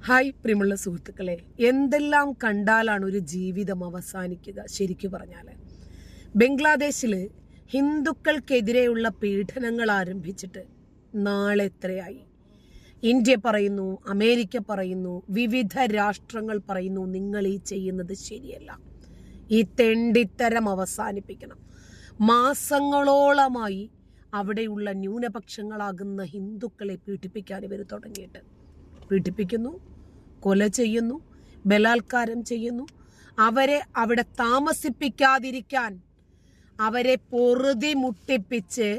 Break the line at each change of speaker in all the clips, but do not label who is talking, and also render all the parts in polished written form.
Hi പ്രിയമുള്ള സുഹൃത്തുക്കളെ, എന്തെല്ലാം കണ്ടാലാണ് ഒരു ജീവിതം അവസാനിക്കുക? ശരിക്കു പറഞ്ഞാൽ ബംഗ്ലാദേശിൽ ഹിന്ദുക്കൾക്കെതിരെയുള്ള പീഡനങ്ങൾ ആരംഭിച്ചിട്ട് നാളെ എത്രയായി? ഇന്ത്യ പറയുന്നു, അമേരിക്ക പറയുന്നു, വിവിധ രാഷ്ട്രങ്ങൾ പറയുന്നു, നിങ്ങൾ ഈ ചെയ്യുന്നത് ശരിയല്ല, ഈ തെണ്ടിത്തരം അവസാനിപ്പിക്കണം. മാസങ്ങളോളമായി അവിടെയുള്ള ന്യൂനപക്ഷങ്ങളാകുന്ന ഹിന്ദുക്കളെ പീഡിപ്പിക്കാൻ ഇവർ തുടങ്ങിയിട്ട് പീഡിപ്പിക്കുന്നു, കൊല ചെയ്യുന്നു, ബലാത്കാരം ചെയ്യുന്നു, അവരെ അവിടെ താമസിപ്പിക്കാതിരിക്കാൻ അവരെ പൊറുതി മുട്ടിപ്പിച്ച്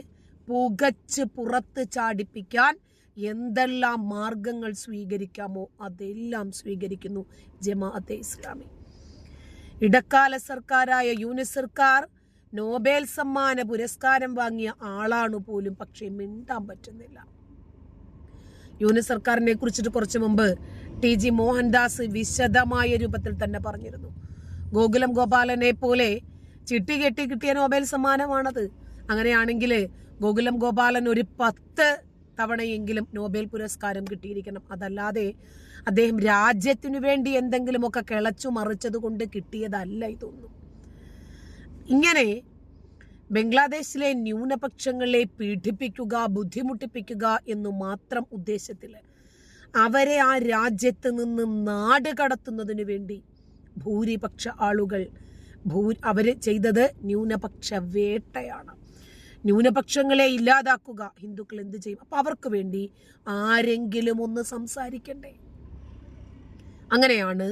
പുകച്ച് പുറത്ത് ചാടിപ്പിക്കാൻ എന്തെല്ലാം മാർഗങ്ങൾ സ്വീകരിക്കാമോ അതെല്ലാം സ്വീകരിക്കുന്നു ജമാഅത്തെ ഇസ്ലാമി. ഇടക്കാല സർക്കാരായ യൂനിസ് സർക്കാർ നോബൽ സമ്മാന പുരസ്കാരം വാങ്ങിയ ആളാണ് പോലും, പക്ഷേ മിണ്ടാൻ പറ്റുന്നില്ല. യൂനിസ് സർക്കാരിനെ കുറിച്ചിട്ട് കുറച്ചു മുമ്പ് ടി.ജി. മോഹൻദാസ് വിശദമായ രൂപത്തിൽ തന്നെ പറഞ്ഞിരുന്നു. ഗോകുലം ഗോപാലനെ പോലെ ചിട്ടി കെട്ടി കിട്ടിയ നോബൽ സമ്മാനമാണത്. അങ്ങനെയാണെങ്കിൽ ഗോകുലം ഗോപാലൻ ഒരു 10 തവണയെങ്കിലും നോബൽ പുരസ്കാരം കിട്ടിയിരിക്കണം. അതല്ലാതെ അദ്ദേഹം രാജ്യത്തിനു വേണ്ടി എന്തെങ്കിലുമൊക്കെ കിളച്ചു മറിച്ചത് കൊണ്ട് കിട്ടിയതല്ല ഇതൊന്നും. ഇങ്ങനെ ബംഗ്ലാദേശിലെ ന്യൂനപക്ഷങ്ങളെ പീഡിപ്പിക്കുക, ബുദ്ധിമുട്ടിപ്പിക്കുക എന്നു മാത്രം ഉദ്ദേശത്തിൽ അവരെ ആ രാജ്യത്ത് നിന്ന് നാട് കടത്തുന്നതിന് വേണ്ടി ഭൂരിപക്ഷ ആളുകൾ അവര് ചെയ്തത് ന്യൂനപക്ഷ വേട്ടയാണ്. ന്യൂനപക്ഷങ്ങളെ ഇല്ലാതാക്കുക, ഹിന്ദുക്കൾ എന്ത് ചെയ്യും? അപ്പൊ അവർക്ക് വേണ്ടി ആരെങ്കിലും ഒന്ന് സംസാരിക്കണ്ടേ? അങ്ങനെയാണ്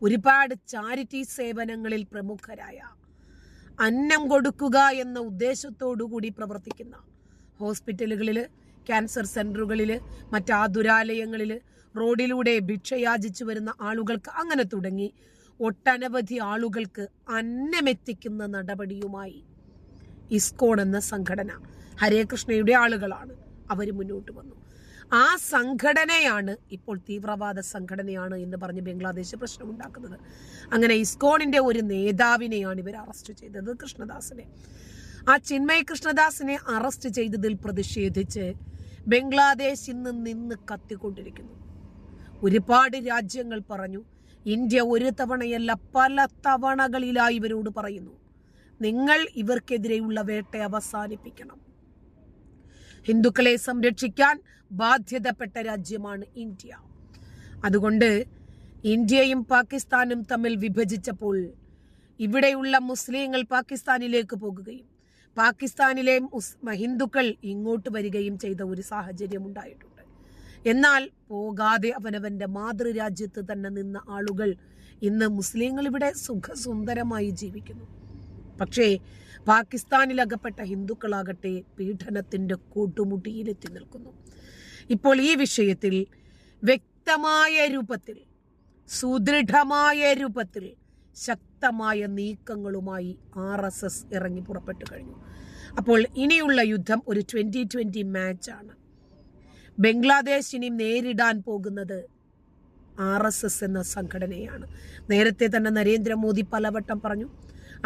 ഒരുപാട് ചാരിറ്റി സേവനങ്ങളിൽ പ്രമുഖരായ അന്നം കൊടുക്കുക എന്ന ഉദ്ദേശത്തോടു കൂടി പ്രവർത്തിക്കുന്ന ഹോസ്പിറ്റലുകളിൽ, ക്യാൻസർ സെന്ററുകളിൽ, മറ്റാതുരാലയങ്ങളിൽ, റോഡിലൂടെ ഭിക്ഷയാചിച്ചു വരുന്ന ആളുകൾക്ക്, അങ്ങനെ തുടങ്ങി ഒട്ടനവധി ആളുകൾക്ക് അന്നമെത്തിക്കുന്ന നടപടിയുമായി ഇസ്കോൺ എന്ന സംഘടന, ഹരേ കൃഷ്ണയുടെ ആളുകളാണ്, അവർ മുന്നോട്ട് വന്നു. ആ സംഘടനയാണ് ഇപ്പോൾ തീവ്രവാദ സംഘടനയാണ് എന്ന് പറഞ്ഞ് ബംഗ്ലാദേശ് പ്രശ്നമുണ്ടാക്കുന്നത്. അങ്ങനെ ഇസ്കോണിന്റെ ഒരു നേതാവിനെയാണ് ഇവർ അറസ്റ്റ് ചെയ്തത്, കൃഷ്ണദാസിനെ. ആ ചിന്മയ് കൃഷ്ണദാസിനെ അറസ്റ്റ് ചെയ്തതിൽ പ്രതിഷേധിച്ച് ബംഗ്ലാദേശ് ഇന്ന് നിന്ന് കത്തിക്കൊണ്ടിരിക്കുന്നു. ഒരുപാട് രാജ്യങ്ങൾ പറഞ്ഞു, ഇന്ത്യ ഒരു തവണയല്ല പല തവണകളിലായി ഇവരോട് പറയുന്നു, നിങ്ങൾ ഇവർക്കെതിരെയുള്ള വേട്ട അവസാനിപ്പിക്കണം. ഹിന്ദുക്കളെ സംരക്ഷിക്കാൻ ബാധ്യതപ്പെട്ട രാജ്യമാണ് ഇന്ത്യ. അതുകൊണ്ട് ഇന്ത്യയും പാകിസ്ഥാനും തമ്മിൽ വിഭജിച്ചപ്പോൾ ഇവിടെയുള്ള മുസ്ലിങ്ങൾ പാകിസ്ഥാനിലേക്ക് പോകുകയും പാകിസ്ഥാനിലെ ഹിന്ദുക്കൾ ഇങ്ങോട്ട് വരികയും ചെയ്ത ഒരു സാഹചര്യം ഉണ്ടായിട്ടുണ്ട്. എന്നാൽ പോകാതെ അവനവന്റെ മാതൃരാജ്യത്ത് തന്നെ നിന്ന ആളുകൾ ഇന്ന് മുസ്ലിങ്ങൾ ഇവിടെ സുഖസുന്ദരമായി ജീവിക്കുന്നു. പക്ഷേ പാകിസ്ഥാനിലകപ്പെട്ട ഹിന്ദുക്കളാകട്ടെ പീഡനത്തിന്റെ കൊടുമുടിയിലെത്തി നിൽക്കുന്നു. ഇപ്പോൾ ഈ വിഷയത്തിൽ വ്യക്തമായ രൂപത്തിൽ, സുദൃഢമായ രൂപത്തിൽ ശക്തമായ നീക്കങ്ങളുമായി RSS ഇറങ്ങി പുറപ്പെട്ടു കഴിഞ്ഞു. അപ്പോൾ ഇനിയുള്ള യുദ്ധം ഒരു 2020 മാച്ചാണ്. ബംഗ്ലാദേശ് ഇനി നേരിടാൻ പോകുന്നത് RSS എന്ന സംഘടനയാണ്. നേരത്തെ തന്നെ നരേന്ദ്രമോദി പലവട്ടം പറഞ്ഞു,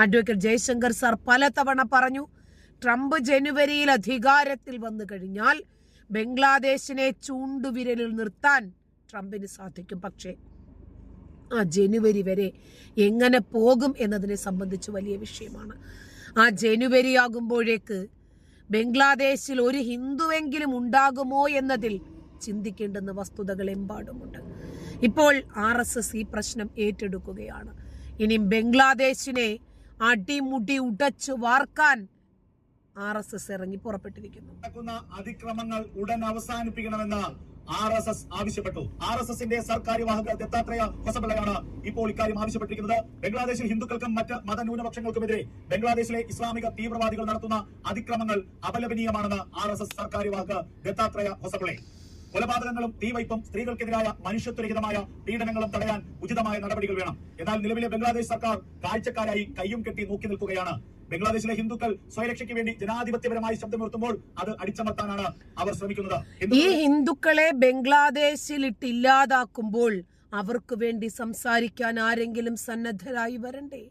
അഡ്വക്കേറ്റ് ജയശങ്കർ സാർ പലതവണ പറഞ്ഞു, ട്രംപ് ജനുവരിയിൽ അധികാരത്തിൽ വന്നു കഴിഞ്ഞാൽ ബംഗ്ലാദേശിനെ ചൂണ്ടുവിരലിൽ നിർത്താൻ ട്രംപിന് സാധിക്കും. പക്ഷേ ആ ജനുവരി വരെ എങ്ങനെ പോകും എന്നതിനെ സംബന്ധിച്ച് വലിയ വിഷയമാണ്. ആ ജനുവരി ആകുമ്പോഴേക്ക് ബംഗ്ലാദേശിൽ ഒരു ഹിന്ദുവെങ്കിലും ഉണ്ടാകുമോ എന്നതിൽ ചിന്തിക്കേണ്ടുന്ന വസ്തുതകൾ എമ്പാടുമുണ്ട്. ഇപ്പോൾ RSS ഈ പ്രശ്നം ഏറ്റെടുക്കുകയാണ്. ഇനി ബംഗ്ലാദേശിനെ അടിമുടി ഉടച്ചു വാർക്കാൻ RSS ഇറങ്ങി പുറപ്പെട്ടിരിക്കുന്നു.
അതിക്രമങ്ങൾ ഉടൻ അവസാനിപ്പിക്കണമെന്ന് RSS ആവശ്യപ്പെട്ടു. RSSന്റെ സർക്കാർ വാഹക ദത്താത്രേയ ഹൊസബളയാണ് ഇപ്പോൾ ഇക്കാര്യം ആവശ്യപ്പെട്ടിരിക്കുന്നത്. ബംഗ്ലാദേശിൽ ഹിന്ദുക്കൾക്കും മറ്റ് മതന്യൂനപക്ഷങ്ങൾക്കുമെതിരെ ബംഗ്ലാദേശിലെ ഇസ്ലാമിക തീവ്രവാദികൾ നടത്തുന്ന അതിക്രമങ്ങൾ അപലപനീയമാണെന്ന് RSS സർക്കാർ വാഹക ദത്താത്രേയ ഹൊസബളെ. കൊലപാതകങ്ങളും തീവയ്പും സ്ത്രീകൾക്കെതിരായ മനുഷ്യത്വരഹിതമായ പീഡനങ്ങളും തടയാൻ ഉചിതമായ നടപടികൾ വേണം. എന്നാൽ നിലവിലെ ബംഗ്ലാദേശ് സർക്കാർ കാഴ്ചക്കാരായി കയ്യും കെട്ടി നോക്കി നിൽക്കുകയാണ്. ബംഗ്ലാദേശിലെ ഹിന്ദുക്കൾ സ്വയരക്ഷയ്ക്ക് വേണ്ടി ജനാധിപത്യപരമായി ശബ്ദമുയർത്തുമ്പോൾ അത് അടിച്ചമർത്താനാണ് അവർ ശ്രമിക്കുന്നത്.
ഈ ഹിന്ദുക്കളെ ബംഗ്ലാദേശിൽ ഇല്ലാതാക്കുമ്പോൾ അവർക്ക് വേണ്ടി സംസാരിക്കാൻ ആരെങ്കിലും സന്നദ്ധരായി വരണ്ടേ?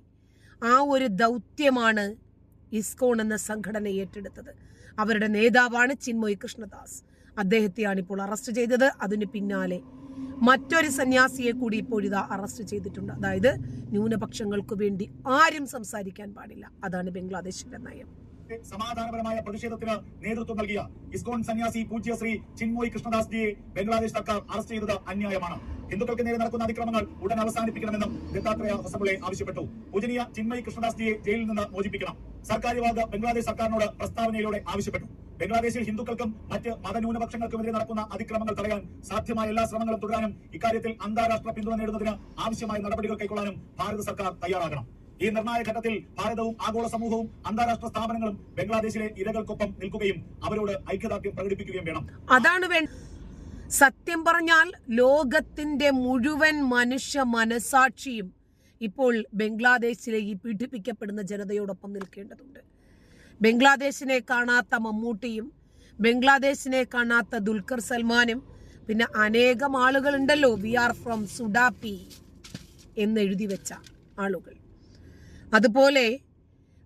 ആ ഒരു ദൗത്യമാണ് ഇസ്കോൺ എന്ന സംഘടന ഏറ്റെടുത്തത്. അവരുടെ നേതാവാണ് ചിന്മയ് കൃഷ്ണദാസ്. അദ്ദേഹത്തെയാണ് ഇപ്പോൾ അറസ്റ്റ് ചെയ്തത്. അതിന് പിന്നാലെ മറ്റൊരു സന്യാസിയെ കൂടി ഇപ്പോഴിതാ അറസ്റ്റ് ചെയ്തിട്ടുണ്ട്. അതായത് ന്യൂനപക്ഷങ്ങൾക്ക് വേണ്ടി ആരും സംസാരിക്കാൻ പാടില്ല. അതാണ് ബംഗ്ലാദേശിന്റെ നയം.
സമാധാനപരമായ പ്രതിഷേധത്തിന് നേതൃത്വം നൽകിയ ഇസ്കോൺ സന്യാസി പൂജ്യ ശ്രീ ചിന്മോയ് കൃഷ്ണദാസ് ജിയെ ബംഗ്ലാദേശ് സർക്കാർ അറസ്റ്റ് ചെയ്തത് അന്യായമാണ്. ഹിന്ദുക്കൾക്ക് നേരെ നടക്കുന്ന അതിക്രമങ്ങൾ ഉടൻ അവസാനിപ്പിക്കണമെന്നും ദത്താത്രേയ ഹൊസബളെ ആവശ്യപ്പെട്ടു. പൂജനീയ ചിന്മയ് കൃഷ്ണദാസ് ജിയെ ജയിലിൽ നിന്ന് മോചിപ്പിക്കണം. സർക്കാർ വിഭാഗ് ബംഗ്ലാദേശ് സർക്കാരിനോട് പ്രസ്താവനയിലൂടെ ആവശ്യപ്പെട്ടു. ബംഗ്ലാദേശിൽ ഹിന്ദുക്കൾക്കും മറ്റ് മതന്യൂനപക്ഷങ്ങൾക്കുമെതിരെ നടക്കുന്ന അതിക്രമങ്ങൾ തടയാൻ സാധ്യമായ എല്ലാ ശ്രമങ്ങളും തുടരാനും ഇക്കാര്യത്തിൽ അന്താരാഷ്ട്ര പിന്തുണ നേടുന്നതിന് ആവശ്യമായ നടപടികൾ കൈക്കൊള്ളാനും ഭാരത സർക്കാർ തയ്യാറാകണം. ഈ നിർണായക ഘട്ടത്തിൽ ഭാരതവും ആഗോള സമൂഹവും അന്താരാഷ്ട്ര സ്ഥാപനങ്ങളും ബംഗ്ലാദേശിലെ ഇരകൾക്കൊപ്പം നിൽക്കുകയും അവരോട് ഐക്യദാർഢ്യം പ്രകടിപ്പിക്കുകയും വേണം.
അതാണ് സത്യം പറഞ്ഞാൽ ലോകത്തിന്റെ മുഴുവൻ മനുഷ്യ മനസാക്ഷിയും ഇപ്പോൾ ബംഗ്ലാദേശിലെ ഈ പീഡിപ്പിക്കപ്പെടുന്ന ജനതയോടൊപ്പം നിൽക്കേണ്ടതുണ്ട്. ബംഗ്ലാദേശിനെ കാണാത്ത മമ്മൂട്ടിയും ബംഗ്ലാദേശിനെ കാണാത്ത ദുൽഖർ സൽമാനും പിന്നെ അനേകം ആളുകളുണ്ടല്ലോ, വി ആർ ഫ്രം സുഡാപ്പി എന്നെഴുതി വെച്ച ആളുകൾ. അതുപോലെ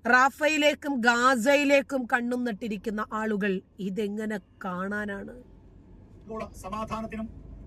റാഫയിലേക്കും ഗാസയിലേക്കും കണ്ണും നട്ടിരിക്കുന്ന ആളുകൾ ഇതെങ്ങനെ കാണാനാണ്?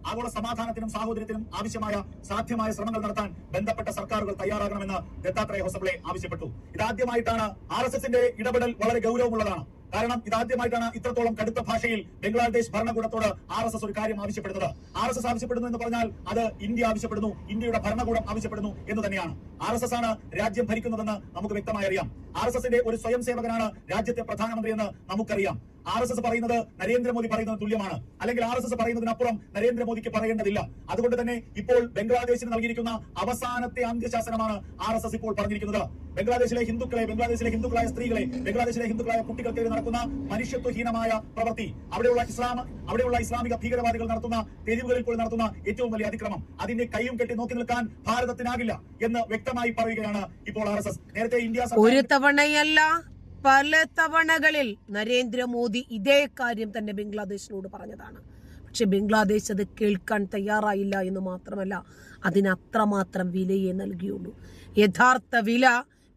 ആഗോള സമാധാനത്തിനും സാഹോദര്യത്തിനും ആവശ്യമായ സാധ്യമായ ശ്രമങ്ങൾ നടത്താൻ ബന്ധപ്പെട്ട സർക്കാരുകൾ തയ്യാറാകണമെന്ന് ദത്താത്രേയ ഹൊസബളെ ആവശ്യപ്പെട്ടു. ഇതാദ്യമായിട്ടാണ് RSSന്റെ ഇടപെടൽ വളരെ ഗൗരവമുള്ളതാണ്. കാരണം ഇതാദ്യമായിട്ടാണ് ഇത്രത്തോളം കടുത്ത ഭാഷയിൽ ബംഗ്ലാദേശ് ഭരണകൂടത്തോട് RSS ഒരു കാര്യം ആവശ്യപ്പെടുന്നത്. RSS ആവശ്യപ്പെടുന്നു എന്ന് പറഞ്ഞാൽ അത് ഇന്ത്യ ആവശ്യപ്പെടുന്നു, ഇന്ത്യയുടെ ഭരണകൂടം ആവശ്യപ്പെടുന്നു എന്ന് തന്നെയാണ്. RSS ആണ് രാജ്യം ഭരിക്കുന്നതെന്ന് നമുക്ക് വ്യക്തമായി അറിയാം. RSSന്റെ ഒരു സ്വയം സേവകനാണ് രാജ്യത്തെ പ്രധാനമന്ത്രി എന്ന് നമുക്കറിയാം. RSS പറയുന്നത് നരേന്ദ്രമോദി പറയുന്നത് തുല്യമാണ്, അല്ലെങ്കിൽ RSS പറയുന്നതിനപ്പുറം നരേന്ദ്രമോദിക്ക് പറയേണ്ടതില്ല. അതുകൊണ്ട് തന്നെ ഇപ്പോൾ ബംഗ്ലാദേശിന് നൽകിയിരിക്കുന്ന അവസാനത്തെ അന്ത്യശാസനമാണ് RSS ഇപ്പോൾ പറഞ്ഞിരിക്കുന്നത്. ബംഗ്ലാദേശിലെ ഹിന്ദുക്കളെ, ബംഗ്ലാദേശിലെ ഹിന്ദുക്കളായ സ്ത്രീകളെ, ബംഗ്ലാദേശിലെ ഹിന്ദുക്കളായ കുട്ടികൾക്കെതിരെ നടക്കുന്ന മനുഷ്യത്വഹീനമായ പ്രവൃത്തി, അവിടെയുള്ള ഇസ്ലാമിക ഭീകരവാദികൾ നടത്തുന്ന, തെരുവുകളിൽ പോയി നടത്തുന്ന ഏറ്റവും വലിയ അതിക്രമം, അതിന്റെ കൈയും കെട്ടി നോക്കി നിൽക്കാൻ ഭാരതത്തിനാകില്ല എന്ന് വ്യക്തമായി പറയുകയാണ് ഇപ്പോൾ RSS. നേരത്തെ ഇന്ത്യ
ഒരു തവണയല്ല പല തവണകളിൽ നരേന്ദ്രമോദി ഇതേ കാര്യം തന്നെ ബംഗ്ലാദേശിനോട് പറഞ്ഞതാണ്. പക്ഷെ ബംഗ്ലാദേശ് അത് കേൾക്കാൻ തയ്യാറായില്ല എന്ന് മാത്രമല്ല, അതിനത്രമാത്രം വിലയെ നൽകിയുള്ളൂ. യഥാർത്ഥ വില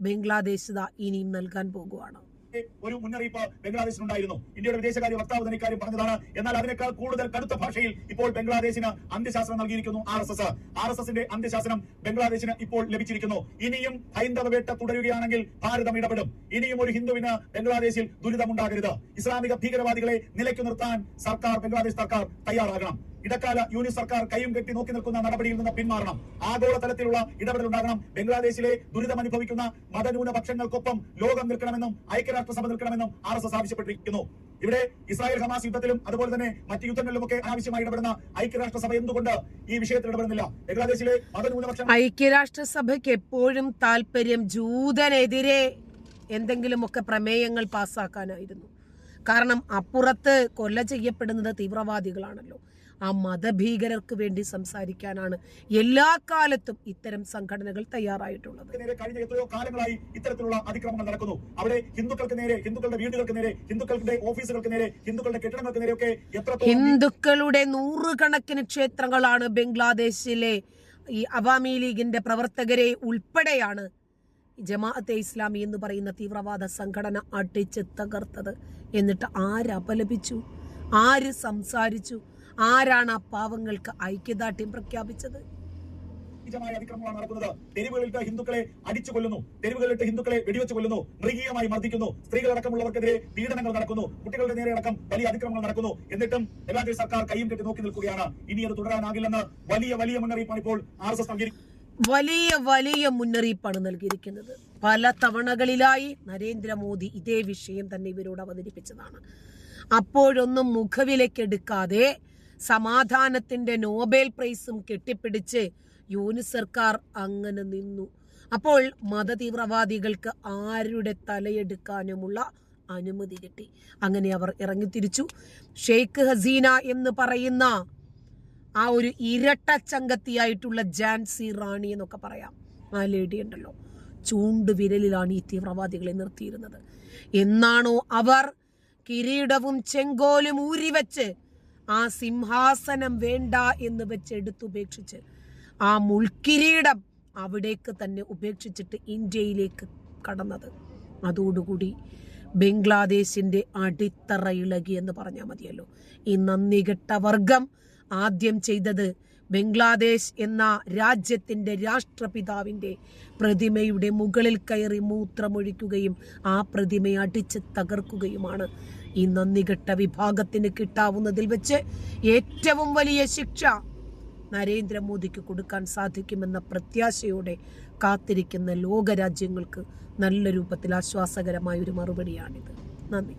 ബംഗ്ലാദേശ് ഇനിയും നൽകാൻ പോകുവാണ്.
ഒരു മുന്നറിയിപ്പ് ബംഗ്ലാദേശിനുണ്ടായിരുന്നു. ഇന്ത്യയുടെ വിദേശകാര്യ വക്താവ് തന്നെ ഇക്കാര്യം പറഞ്ഞതാണ്. എന്നാൽ അതിനേക്കാൾ കൂടുതൽ കടുത്ത ഭാഷയിൽ ഇപ്പോൾ ബംഗ്ലാദേശിന് അന്ത്യശാസനം നൽകിയിരിക്കുന്നു RSS. RSSന്റെ അന്ത്യശാസനം ബംഗ്ലാദേശിന് ഇപ്പോൾ ലഭിച്ചിരിക്കുന്നു. ഇനിയും ഹൈന്ദവ വേട്ട തുടരുകയാണെങ്കിൽ ഭാരതം ഇടപെടും. ഇനിയും ഒരു ഹിന്ദുവിന് ബംഗ്ലാദേശിൽ ദുരിതമുണ്ടാകരുത്. ഇസ്ലാമിക ഭീകരവാദികളെ നിലയ്ക്കു നിർത്താൻ ബംഗ്ലാദേശ് സർക്കാർ തയ്യാറാകണം. ഇടക്കാല യൂണിറ്റ് സർക്കാർ കൈയും കെട്ടി നോക്കി നിൽക്കുന്ന നടപടിയിൽ നിന്ന് പിന്മാറണം. ആഗോള തലത്തിലുള്ള ഇടപെടൽ ഉണ്ടാകണം. ബംഗ്ലാദേശിലെ ദുരിതമനുഭവിക്കുന്ന മതന്യൂനപക്ഷങ്ങൾക്കൊപ്പം ലോകം നിൽക്കണമെന്നും ഐക്യരാഷ്ട്രസഭ നിൽക്കണമെന്നും RSS ആവശ്യപ്പെട്ടിരിക്കുന്നു. ഇവിടെ ഇസ്രായേൽ ഹമാസ് യുദ്ധത്തിലും അതുപോലെ തന്നെ മറ്റു യുദ്ധങ്ങളിലുമൊക്കെ അനാവശ്യമായി ഇടപെടുന്ന ഐക്യരാഷ്ട്രസഭ എന്തുകൊണ്ട് ഈ വിഷയത്തിൽ ഇടപെടുന്നില്ല? ബംഗ്ലാദേശിലെ മതന്യൂനപക്ഷം
ഐക്യരാഷ്ട്രസഭയ്ക്ക് എപ്പോഴും താല്പര്യം ജൂതനെതിരെ എന്തെങ്കിലുമൊക്കെ പ്രമേയങ്ങൾ പാസ്സാക്കാനായിരുന്നു. കാരണം അപ്പുറത്ത് കൊല ചെയ്യപ്പെടുന്നത് തീവ്രവാദികളാണല്ലോ. ആ മതഭീകരർക്ക് വേണ്ടി സംസാരിക്കാനാണ് എല്ലാ കാലത്തും ഇത്തരം സംഘടനകൾ തയ്യാറായിട്ടുള്ളത്.
കഴിഞ്ഞ എത്രയോ കാലങ്ങളായി ഇത്തരത്തിലുള്ള അതിക്രമങ്ങൾ നടക്കുന്നു. അവിടെ ഹിന്ദുക്കൾക്ക് നേരെ, ഹിന്ദുക്കളുടെ വീടുകൾക്ക് നേരെ, ഹിന്ദുക്കളുടെ ഓഫീസുകൾക്ക് നേരെ, ഹിന്ദുക്കളുടെ കെട്ടിടങ്ങൾക്ക് നേരെയൊക്കെ
ഹിന്ദുക്കളുടെ നൂറുകണക്കിന് ക്ഷേത്രങ്ങളാണ് ബംഗ്ലാദേശിലെ ഈ അവാമി ലീഗിന്റെ പ്രവർത്തകരെ ഉൾപ്പെടെയാണ് ജമാഅത്തെ ഇസ്ലാമി എന്ന് പറയുന്ന തീവ്രവാദ സംഘടന അടിച്ച് തകർത്തത്. എന്നിട്ട് ആരപലപിച്ചു? ആര് സംസാരിച്ചു? ആരാണ് ആ പാവങ്ങൾക്ക് ഐക്യദാർഢ്യം പ്രഖ്യാപിച്ചത്?
അതിക്രമമാണ് നടക്കുന്നത്. തെരുവുകളിലിട്ട് ഹിന്ദുക്കളെ അടിച്ചു കൊല്ലുന്നു, തെരുവുകളിലിട്ട് ഹിന്ദുക്കളെ വെടിവെച്ച് കൊല്ലുന്നു, മൃഗീയമായി മർദ്ദിക്കുന്നു, സ്ത്രീകളടക്കമുള്ളവർക്കെതിരെ പീഡനങ്ങൾ നടക്കുന്നു, കുട്ടികളുടെ നേരെ അടക്കം വലിയ അതിക്രമങ്ങൾ നടക്കുന്നു. എന്നിട്ടും ബംഗ്ലാദേശ് സർക്കാർ കൈയും കെട്ടി നോക്കി നിൽക്കുകയാണ്. ഇനി അത് തുടരാനാകില്ലെന്ന് വലിയ മുന്നറിയിപ്പാണ് ഇപ്പോൾ RSS നൽകിയിരിക്കുന്നത്.
വലിയ മുന്നറിയിപ്പാണ് നൽകിയിരിക്കുന്നത്. പല തവണകളിലായി നരേന്ദ്രമോദി ഇതേ വിഷയം തന്നെ ഇവരോട് അവതരിപ്പിച്ചതാണ്. അപ്പോഴൊന്നും മുഖവിലക്കെടുക്കാതെ സമാധാനത്തിന്റെ നോബൽ പ്രൈസും കെട്ടിപ്പിടിച്ച് യൂനിറ്റ് സർക്കാർ അങ്ങനെ നിന്നു. അപ്പോൾ മതതീവ്രവാദികൾക്ക് ആരുടെ തലയെടുക്കാനുമുള്ള അനുമതി കിട്ടി. അങ്ങനെ അവർ ഇറങ്ങിത്തിരിച്ചു. ഷെയ്ഖ് ഹസീന എന്ന് പറയുന്ന ആ ഒരു ഇരട്ടച്ചങ്കത്തിയായിട്ടുള്ള ജാൻസി റാണി എന്നൊക്കെ പറയാം, ആ ലേഡി ഉണ്ടല്ലോ, ചൂണ്ടുവിരലിലാണ് ഈ തീവ്രവാദികളെ നിർത്തിയിരുന്നത്. എന്നാണോ അവർ കിരീടവും ചെങ്കോലും ഊരിവെച്ച് ആ സിംഹാസനം വേണ്ട എന്ന് വെച്ച് എടുത്തുപേക്ഷിച്ച് ആ മുൾക്കിരീടം അവിടേക്ക് തന്നെ ഉപേക്ഷിച്ചിട്ട് ഇന്ത്യയിലേക്ക് കടന്നത്, അതോടുകൂടി ബംഗ്ലാദേശിന്റെ അടിത്തറ ഇളകി എന്ന് പറഞ്ഞാൽ മതിയല്ലോ. ഈ നന്ദികെട്ട വർഗം ആദ്യം ചെയ്തത് ബംഗ്ലാദേശ് എന്ന രാജ്യത്തിന്റെ രാഷ്ട്രപിതാവിന്റെ പ്രതിമയുടെ മുകളിൽ കയറി മൂത്രമൊഴിക്കുകയും ആ പ്രതിമയെ അടിച്ച് തകർക്കുകയുമാണ് ഈ നന്ദികെട്ട വിഭാഗത്തിന് കിട്ടാവുന്നതിൽ വെച്ച് ഏറ്റവും വലിയ ശിക്ഷ നരേന്ദ്രമോദിക്ക് കൊടുക്കാൻ സാധിക്കുമെന്ന പ്രത്യാശയോടെ കാത്തിരിക്കുന്ന ലോകരാജ്യങ്ങൾക്ക് നല്ല രൂപത്തിൽ ആശ്വാസകരമായ ഒരു മറുപടിയാണിത്. നന്ദി.